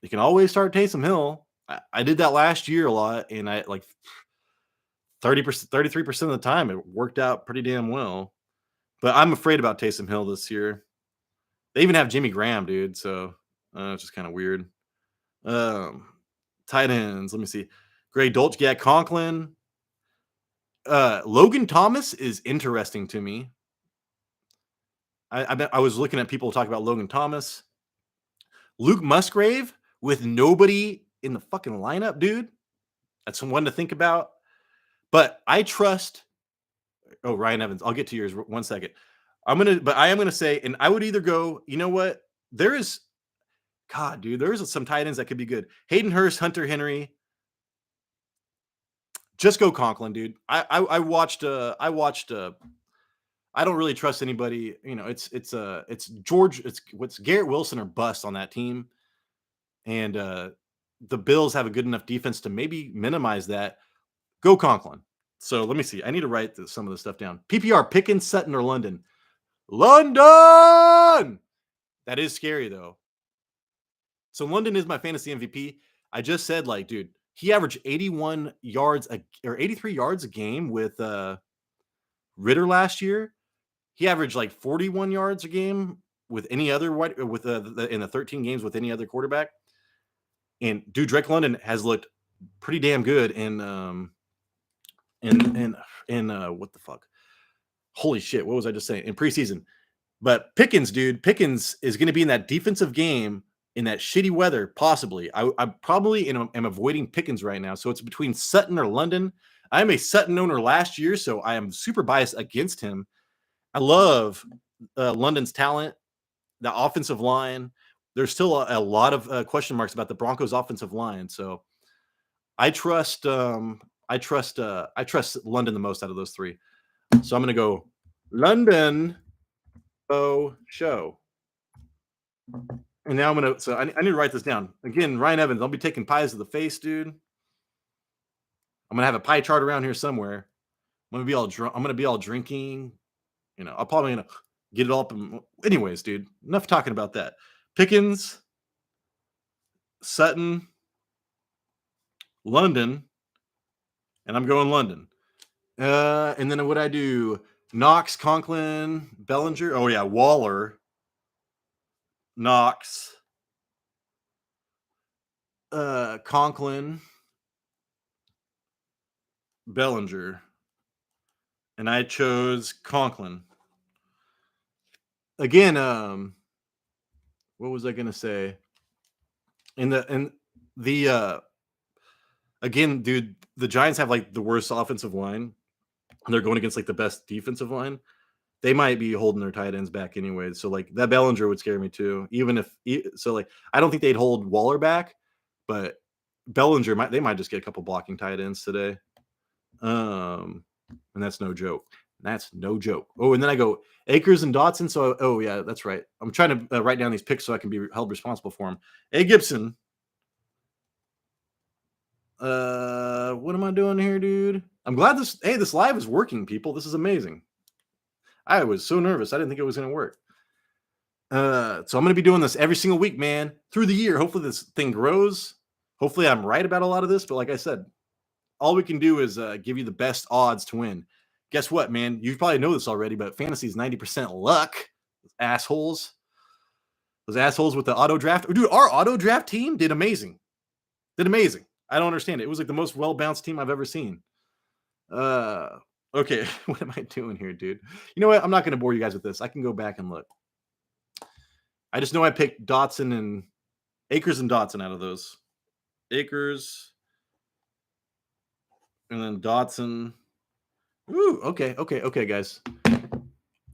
You can always start Taysom Hill. I did that last year a lot, and I like 30%, 33% of the time it worked out pretty damn well. But I'm afraid about Taysom Hill this year. They even have Jimmy Graham, dude. So it's just kind of weird. Tight ends. Let me see. Gray Dolch, yeah, Conklin. Logan Thomas is interesting to me. I was looking at people talk about Logan Thomas. Luke Musgrave with nobody in the fucking lineup, dude. That's one to think about. But I trust. Oh, Ryan Evans. I'll get to yours 1 second. I am gonna say, and I would either go. You know what? There is, God, dude. There's some tight ends that could be good. Hayden Hurst, Hunter Henry. Just go Conklin, dude. I watched. I don't really trust anybody. It's George. What's Garrett Wilson or bust on that team, and the Bills have a good enough defense to maybe minimize that. Go Conklin. So let me see. I need to write some of this stuff down. PPR, Pickens, Sutton, or London. London. That is scary though. So London is my fantasy MVP. I just said, like, dude, he averaged 81 yards or 83 yards a game with Ritter last year. He averaged like 41 yards a game with any other in the 13 games with any other quarterback. And dude, Drake London has looked pretty damn good in what the fuck? Holy shit! What was I just saying in preseason? But Pickens, dude, Pickens is going to be in that defensive game in that shitty weather, possibly. I probably am avoiding Pickens right now. So it's between Sutton or London. I'm a Sutton owner last year, so I am super biased against him. I love London's talent, the offensive line. There's still a lot of question marks about the Broncos' offensive line. So I trust London the most out of those three. So I'm going to go London. Show. And now I'm gonna. So I need to write this down again. Ryan Evans. I'll be taking pies to the face, dude. I'm gonna have a pie chart around here somewhere. I'm gonna be all drunk. I'm gonna be all drinking. You know, I'm probably gonna get it all up. Anyways, dude. Enough talking about that. Pickens, Sutton, London, and I'm going London. And then what I do? Knox, Conklin, Bellinger. Oh yeah, Waller, Knox, Conklin, Bellinger, and I chose Conklin. Again, what was I gonna say? In the again, dude, the Giants have like the worst offensive line. And they're going against like the best defensive line. They might be holding their tight ends back anyway. So like that Bellinger would scare me too. Even if so, like I don't think they'd hold Waller back, but Bellinger might just get a couple blocking tight ends today. And that's no joke. That's no joke. Oh, and then I go Akers and Dotson. So, oh yeah, that's right. I'm trying to write down these picks so I can be held responsible for them. A Gibson. What am I doing here, dude? I'm glad this live is working, people. This is amazing. I was so nervous. I didn't think it was going to work. So I'm going to be doing this every single week, man, through the year. Hopefully this thing grows. Hopefully I'm right about a lot of this. But like I said, all we can do is give you the best odds to win. Guess what, man? You probably know this already, but fantasy is 90% luck. Those assholes. Those assholes with the auto draft. Dude, our auto draft team did amazing. Did amazing. I don't understand it. It was like the most well-balanced team I've ever seen. Okay. What am I doing here, dude? You know what? I'm not going to bore you guys with this. I can go back and look. I just know I picked Dotson and Akers and Dotson out of those. Akers and then Dotson. Ooh, okay, guys.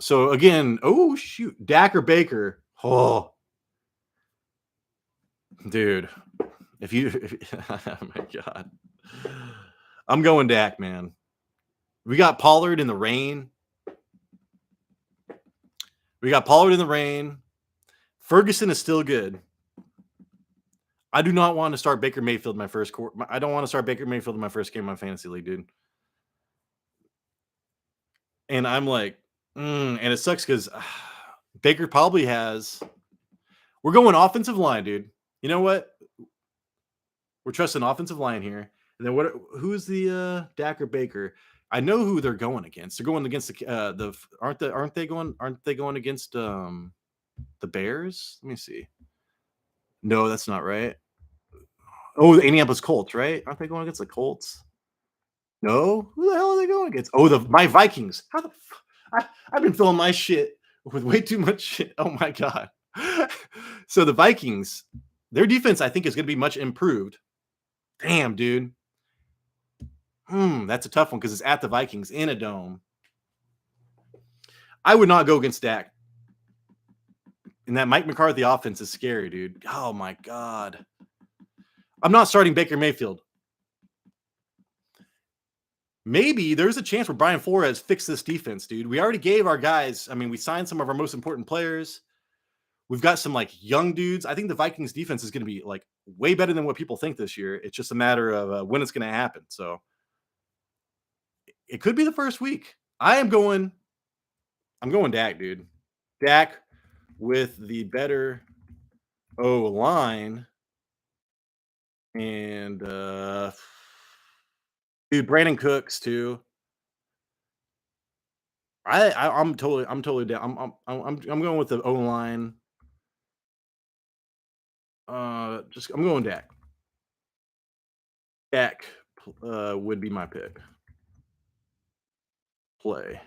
So again, oh shoot, Dak or Baker. Oh, dude, oh my god, I'm going Dak, man. We got Pollard in the rain. Ferguson is still good. I do not want to start Baker Mayfield in my first quarter. I don't want to start Baker Mayfield in my first game of my fantasy league, dude. And I'm like, and it sucks because Baker probably has. We're going offensive line, dude. You know what? We're trusting offensive line here. And then who's the Dak or Baker? I know who they're going against. They're going against aren't they going against the Bears? Let me see. No, that's not right. Oh, the Indianapolis Colts, right? Aren't they going against the Colts? No, who the hell are they going against? Oh, my Vikings. How the I've been filling my shit with way too much shit. Oh my god. So the Vikings, their defense, I think, is going to be much improved. Damn, dude. That's a tough one because it's at the Vikings in a dome. I would not go against Dak. And that Mike McCarthy offense is scary, dude. Oh my god. I'm not starting Baker Mayfield. Maybe there's a chance where Brian Flores fixed this defense, dude. We already gave our guys. I mean, we signed some of our most important players. We've got some like young dudes. I think the Vikings defense is going to be like way better than what people think this year. It's just a matter of when it's going to happen. So it could be the first week. I'm going Dak, dude. Dak with the better O line, and dude, Brandon Cooks too. I'm totally down. I'm going with the O line. Just I'm going Dak. Dak would be my pick. Play,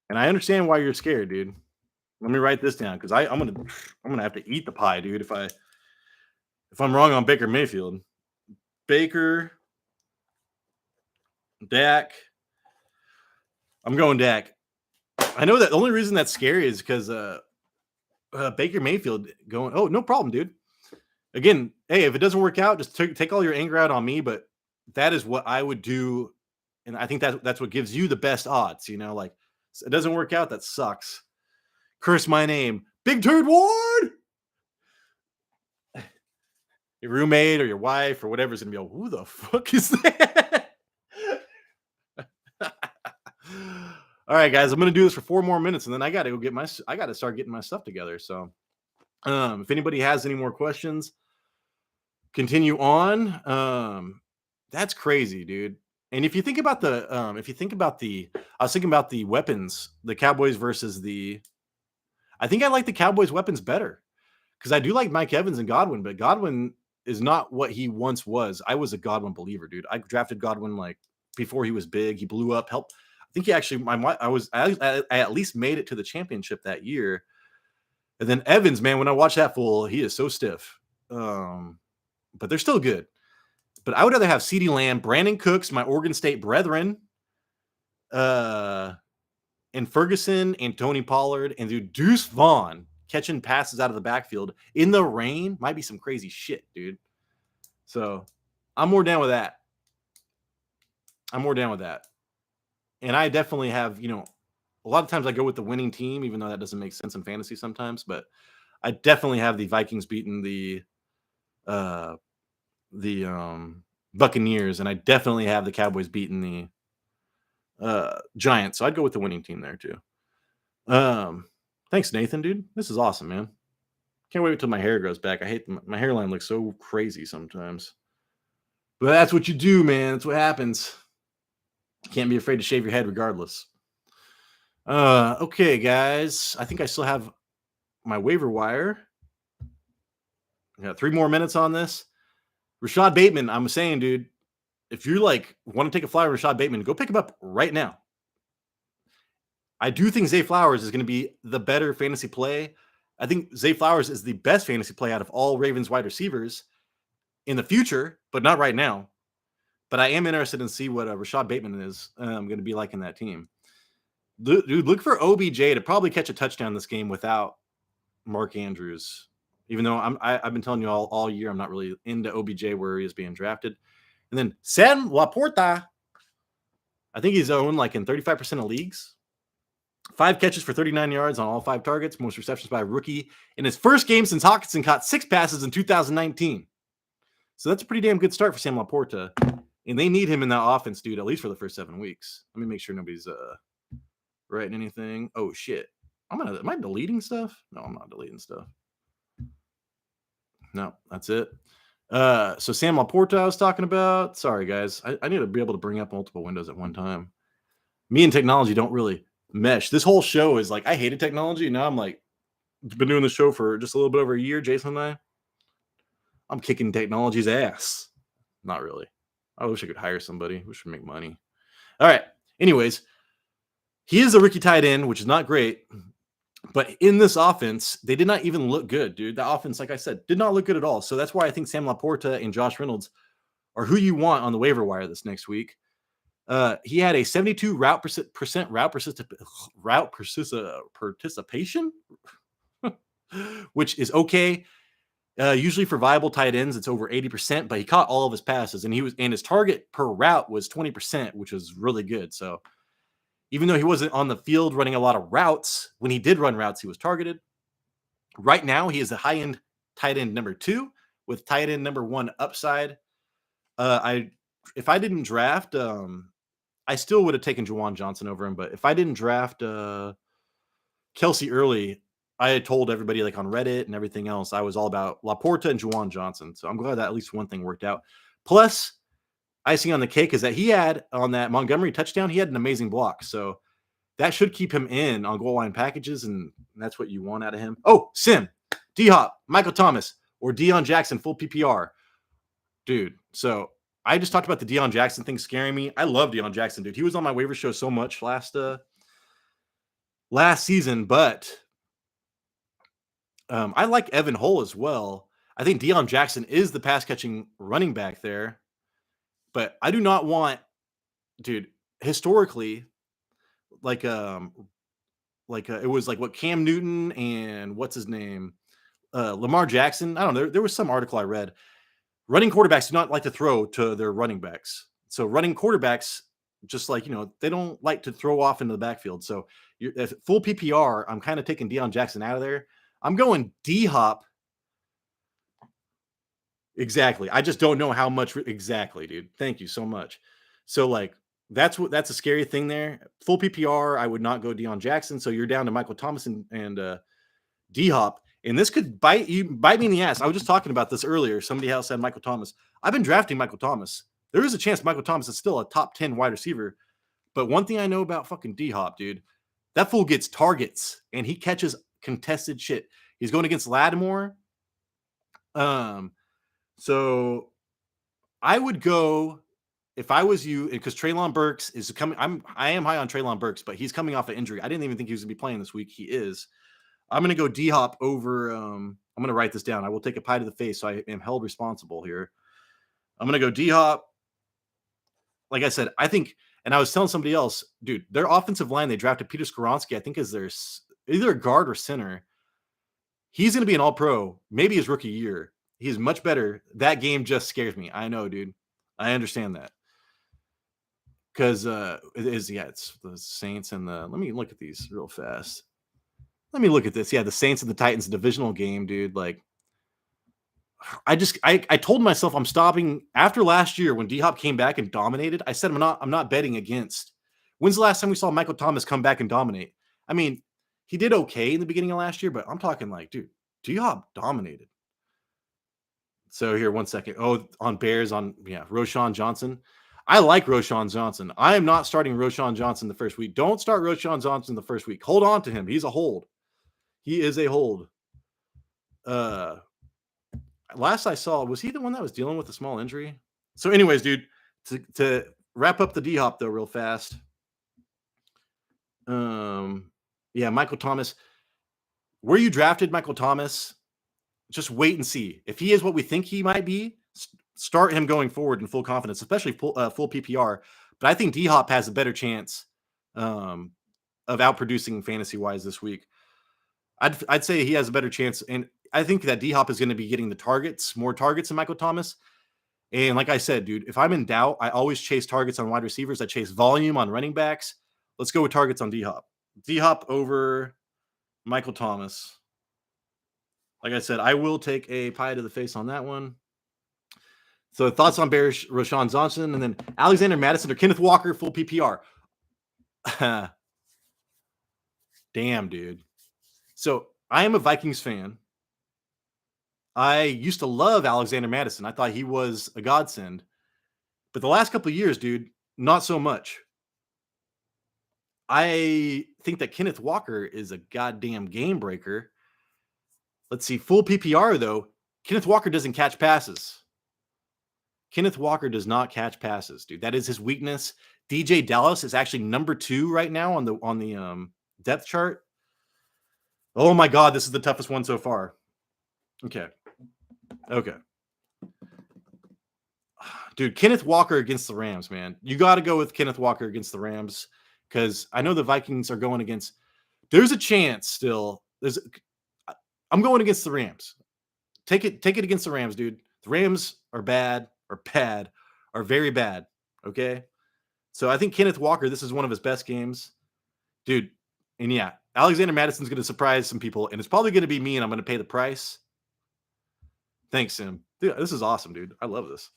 and I understand why you're scared, dude. Let me write this down because I'm gonna have to eat the pie, dude. If I'm wrong on Baker Mayfield, Baker, Dak. I'm going Dak. I know that the only reason that's scary is because Baker Mayfield going. Oh, no problem, dude. Again, hey, if it doesn't work out, just take all your anger out on me. But that is what I would do, and I think that's what gives you the best odds. You know, like it doesn't work out, that sucks. Curse my name, Big Turd Ward. Your roommate or your wife or whatever is gonna be like, who the fuck is that? All right, guys, I'm gonna do this for 4 more minutes, and then I gotta go I gotta start getting my stuff together. So, if anybody has any more questions, continue on. That's crazy, dude. And I was thinking about the weapons, the Cowboys versus the. I think I like the Cowboys' weapons better because I do like Mike Evans and Godwin, but Godwin is not what he once was. I was a Godwin believer, dude. I drafted Godwin like before he was big. He blew up. Helped. I think he actually. I at least made it to the championship that year. And then Evans, man, when I watch that fool, he is so stiff. But they're still good. But I would rather have CeeDee Lamb, Brandon Cooks, my Oregon State brethren, and Ferguson and Tony Pollard and dude Deuce Vaughn catching passes out of the backfield in the rain might be some crazy shit, dude. So I'm more down with that. And I definitely have, a lot of times I go with the winning team, even though that doesn't make sense in fantasy sometimes. But I definitely have the Vikings beating the Buccaneers, and I definitely have the Cowboys beating the Giants. So I'd go with the winning team there too. Thanks, Nathan, dude. This is awesome, man. Can't wait until my hair grows back. I hate my hairline looks so crazy sometimes. But that's what you do, man. That's what happens. You can't be afraid to shave your head regardless. Okay, guys. I think I still have my waiver wire. I got 3 more minutes on this. Rashad Bateman, I'm saying, dude, if you want to take a flyer on Rashad Bateman, go pick him up right now. I do think Zay Flowers is going to be the better fantasy play. I think Zay Flowers is the best fantasy play out of all Ravens wide receivers in the future, but not right now. But I am interested in see what Rashad Bateman is going to be like in that team. Dude, look for OBJ to probably catch a touchdown this game without Mark Andrews. Even though I've been telling you all year I'm not really into OBJ where he is being drafted. And then Sam Laporta, I think he's owned in 35% of leagues. 5 catches for 39 yards on all 5 targets, most receptions by a rookie in his first game since Hawkinson caught 6 passes in 2019. So that's a pretty damn good start for Sam Laporta. And they need him in that offense, dude, at least for the first 7 weeks. Let me make sure nobody's writing anything. Oh, shit. Am I deleting stuff? No, I'm not deleting stuff. No, that's it. So Sam Laporta I was talking about. Sorry, guys. I need to be able to bring up multiple windows at one time. Me and technology don't really mesh. This whole show is I hated technology. Now I'm been doing the show for just a little bit over a year, Jason and I'm kicking technology's ass. Not really. I wish I could hire somebody. Wish I could make money. All right. Anyways, he is a rookie tight end, which is not great. But in this offense, they did not even look good, dude. The offense, like I said, did not look good at all. So that's why I think Sam Laporta and Josh Reynolds are who you want on the waiver wire this next week. He had a 72 route participation, which is okay. Usually for viable tight ends, it's over 80%, but he caught all of his passes, and his target per route was 20%, which was really good. So even though he wasn't on the field running a lot of routes, when he did run routes, he was targeted. Right now, he is a high-end tight end number 2 with tight end number 1 upside. If I didn't draft, I still would have taken Juwan Johnson over him, but if I didn't draft Kelsey early, I had told everybody like on Reddit and everything else, I was all about Laporta and Juwan Johnson. So I'm glad that at least one thing worked out. Plus, icing on the cake is that he had on that Montgomery touchdown, he had an amazing block. So that should keep him in on goal line packages, and that's what you want out of him. Oh, Sim, D-Hop, Michael Thomas, or Deion Jackson, full PPR. Dude, so I just talked about the Deion Jackson thing scaring me. I love Deion Jackson, dude. He was on my waiver show so much last season, but I like Evan Hull as well. I think Deion Jackson is the pass-catching running back there, but I do not want, dude, historically, like it was like what Cam Newton and what's his name, Lamar Jackson. I don't know. There was some article I read. Running quarterbacks do not like to throw to their running backs. So running quarterbacks, just like they don't like to throw off into the backfield. So if full PPR, I'm kind of taking Deion Jackson out of there. I'm going D-Hop. Exactly. I just don't know how much exactly, dude. Thank you so much. So like that's a scary thing there. Full PPR, I would not go Deion Jackson. So you're down to Michael Thomas and D-Hop. And this could bite me in the ass. I was just talking about this earlier. Somebody else said Michael Thomas. I've been drafting Michael Thomas. There is a chance Michael Thomas is still a top 10 wide receiver. But one thing I know about fucking D-Hop, dude, that fool gets targets and he catches contested shit. He's going against Lattimore. So I would go if I was you, because Treylon Burks is coming. I am high on Treylon Burks, but he's coming off an injury. I didn't even think he was gonna be playing this week. He is. I'm gonna go D-Hop over. I'm gonna write this down. I will take a pie to the face, so I am held responsible here. I'm gonna go D-Hop. Like I said, I think, and I was telling somebody else, dude, their offensive line, they drafted Peter Skoronski, I think is their either a guard or center. He's gonna be an all-pro, maybe his rookie year. He's much better. That game just scares me. I know, dude. I understand that. Because it's the Saints and let me look at these real fast. Let me look at this. Yeah, the Saints and the Titans divisional game, dude. Like, I told myself I'm stopping after last year when D-Hop came back and dominated. I said I'm not betting against. When's the last time we saw Michael Thomas come back and dominate? I mean, he did okay in the beginning of last year, but I'm talking like, dude, D-Hop dominated. So here, 1 second. Oh, on Bears, Roschon Johnson. I like Roschon Johnson. I am not starting Roschon Johnson the first week. Don't start Roschon Johnson the first week. Hold on to him. He's a hold. He is a hold. Last I saw, was he the one that was dealing with a small injury? So anyways, dude, to wrap up the D-Hop though real fast. Yeah, Michael Thomas. Where you drafted Michael Thomas, just wait and see. If he is what we think he might be, start him going forward in full confidence, especially full PPR. But I think D-Hop has a better chance of outproducing fantasy-wise this week. I'd say he has a better chance, and I think that D-Hop is going to be getting more targets than Michael Thomas. And like I said, dude, if I'm in doubt, I always chase targets on wide receivers. I chase volume on running backs. Let's go with targets on D-Hop. D-Hop over Michael Thomas. Like I said, I will take a pie to the face on that one. So thoughts on Bears, Roschon Johnson, and then Alexander Mattison or Kenneth Walker, full PPR. Damn, dude. So I am a Vikings fan. I used to love Alexander Mattison. I thought he was a godsend. But the last couple of years, dude, not so much. I think that Kenneth Walker is a goddamn game breaker. Let's see, full PPR, though. Kenneth Walker doesn't catch passes. Kenneth Walker does not catch passes, dude. That is his weakness. DJ Dallas is actually number 2 right now on the depth chart. Oh my God, this is the toughest one so far. Okay. Dude, Kenneth Walker against the Rams, man. You got to go with Kenneth Walker against the Rams because I know the Vikings are going against. There's a chance still. I'm going against the Rams. Take it against the Rams, dude. The Rams are very bad. Okay. So I think Kenneth Walker, this is one of his best games, dude. And yeah, Alexander Madison's going to surprise some people, and it's probably going to be me, and I'm going to pay the price. Thanks, Sim. Dude, this is awesome, dude. I love this.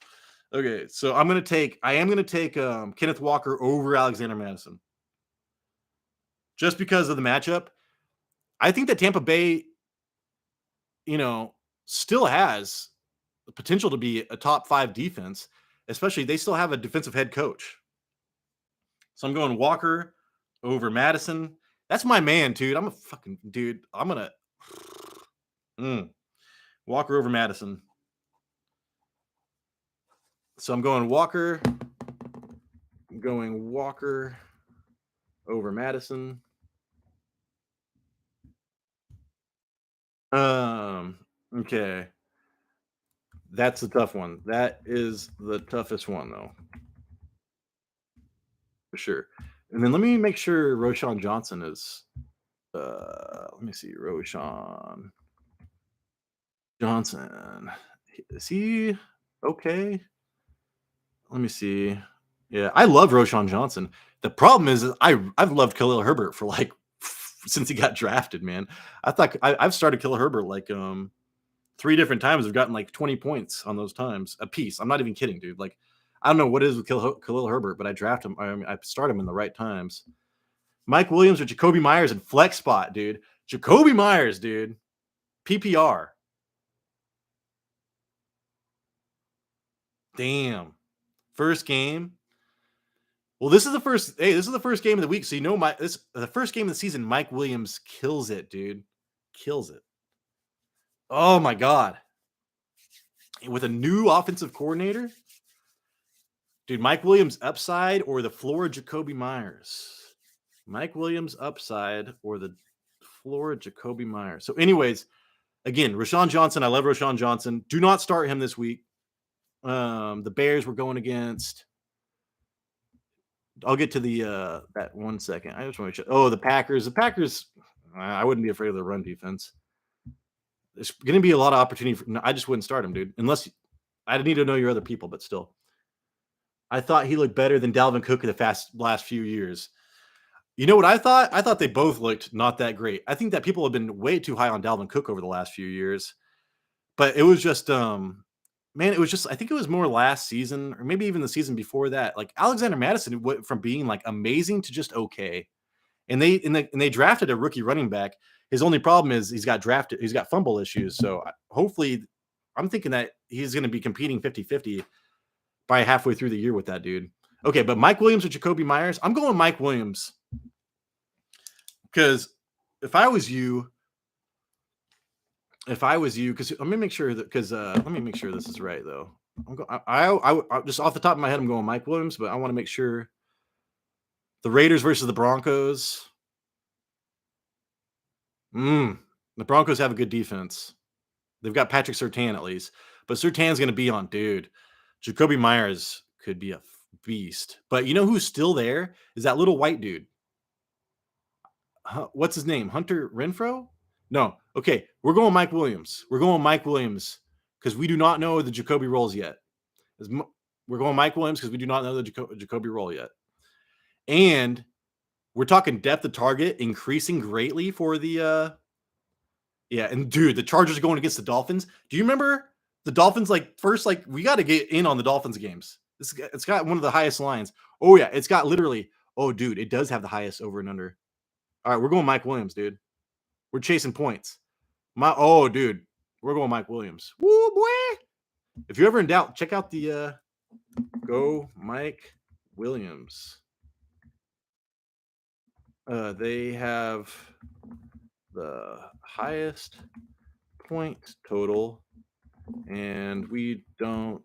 Okay, so I am going to take Kenneth Walker over Alexander Madison. Just because of the matchup. I think that Tampa Bay, you know, still has the potential to be a top 5 defense, especially they still have a defensive head coach. So I'm going Walker over Madison. That's my man, dude. I'm a fucking dude. I'm gonna Walker over Madison. So I'm going Walker. I'm going Walker over Madison. Okay. That's the tough one. That is the toughest one, though, for sure. And then let me make sure Roshan Johnson is. Let me see, Roshan Johnson. Is he okay? Let me see. Yeah, I love Roshan Johnson. The problem is I've loved Khalil Herbert for like since he got drafted, man. I've started Khalil Herbert like 3 different times. I've gotten like 20 points on those times a piece. I'm not even kidding, dude. Like I don't know what it is with Khalil Herbert, but I draft him. I start him in the right times. Mike Williams or Jacoby Myers in flex spot, dude. Jacoby Myers, dude. PPR. Damn. First game. Well, this is the first. Hey, this is the first game of the week, so you know the first game of the season. Mike Williams kills it, dude. Kills it. Oh my god! With a new offensive coordinator, dude. Mike Williams upside or the floor of Jacoby Myers. Mike Williams upside or the floor of Jacoby Myers. So, anyways, again, Rashawn Johnson. I love Rashawn Johnson. Do not start him this week. The Bears were going against. I'll get to the that 1 second. I just want to. Oh, the Packers. The Packers. I wouldn't be afraid of the run defense. There's going to be a lot of opportunity. No, I just wouldn't start him, dude. Unless I need to know your other people, but still, I thought he looked better than Dalvin Cook in the last few years. You know what I thought? I thought they both looked not that great. I think that people have been way too high on Dalvin Cook over the last few years, but it was just, man, it was just. I think it was more last season or maybe even the season before that. Like Alexander Madison went from being like amazing to just okay. And they drafted a rookie running back. His only problem is he's got fumble issues. So hopefully I'm thinking that he's going to be competing 50-50 by halfway through the year with that dude. Okay, but Mike Williams or Jacoby Myers? I'm going Mike Williams. Because if I was you, because let me make sure this is right though. I just off the top of my head, I'm going Mike Williams, but I want to make sure the Raiders versus the Broncos. The Broncos have a good defense. They've got Patrick Surtain at least, but Surtain's going to be on, dude. Jacoby Myers could be a beast, but you know who's still there is that little white dude. What's his name? Hunter Renfrow? No. Okay, we're going Mike Williams. We're going Mike Williams because we do not know the Jacoby roles yet. We're going Mike Williams because we do not know the Jacoby role yet, and we're talking depth of target increasing greatly for the. Yeah, and dude, the Chargers are going against the Dolphins. Do you remember the Dolphins? Like first, like we got to get in on the Dolphins games. It's got one of the highest lines. Oh yeah, it's got literally. Oh dude, it does have the highest over and under. All right, we're going Mike Williams, dude. We're chasing points. Dude, we're going Mike Williams. Woo boy! If you're ever in doubt, check out the go Mike Williams. They have the highest point total, and we don't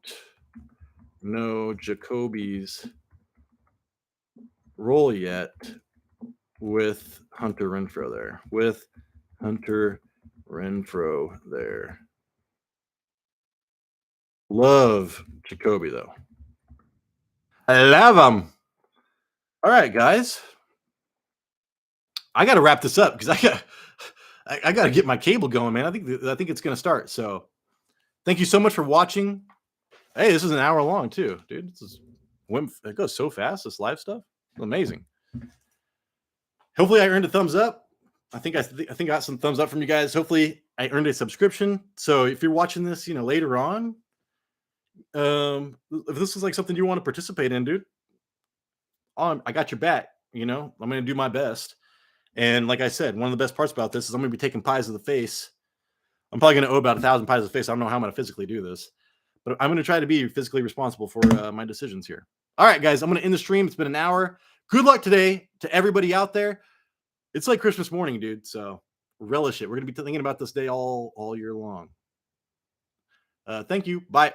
know Jacoby's role yet with Hunter Renfrow there. Love Jacoby though. I love him. All right, guys. I got to wrap this up because I got to get my cable going, man. I think it's going to start. So, thank you so much for watching. Hey, this is an hour long too, dude. It goes so fast. This live stuff, it's amazing. Hopefully, I earned a thumbs up. I think I got some thumbs up from you guys. Hopefully, I earned a subscription. So, if you're watching this, later on, if this is like something you want to participate in, dude, I got your back. I'm going to do my best. And like I said, one of the best parts about this is I'm going to be taking pies to the face. I'm probably going to owe about 1,000 pies to the face. I don't know how I'm going to physically do this, but I'm going to try to be physically responsible for my decisions here. All right, guys, I'm going to end the stream. It's been an hour. Good luck today to everybody out there. It's like Christmas morning, dude. So relish it. We're going to be thinking about this day all year long. Thank you. Bye.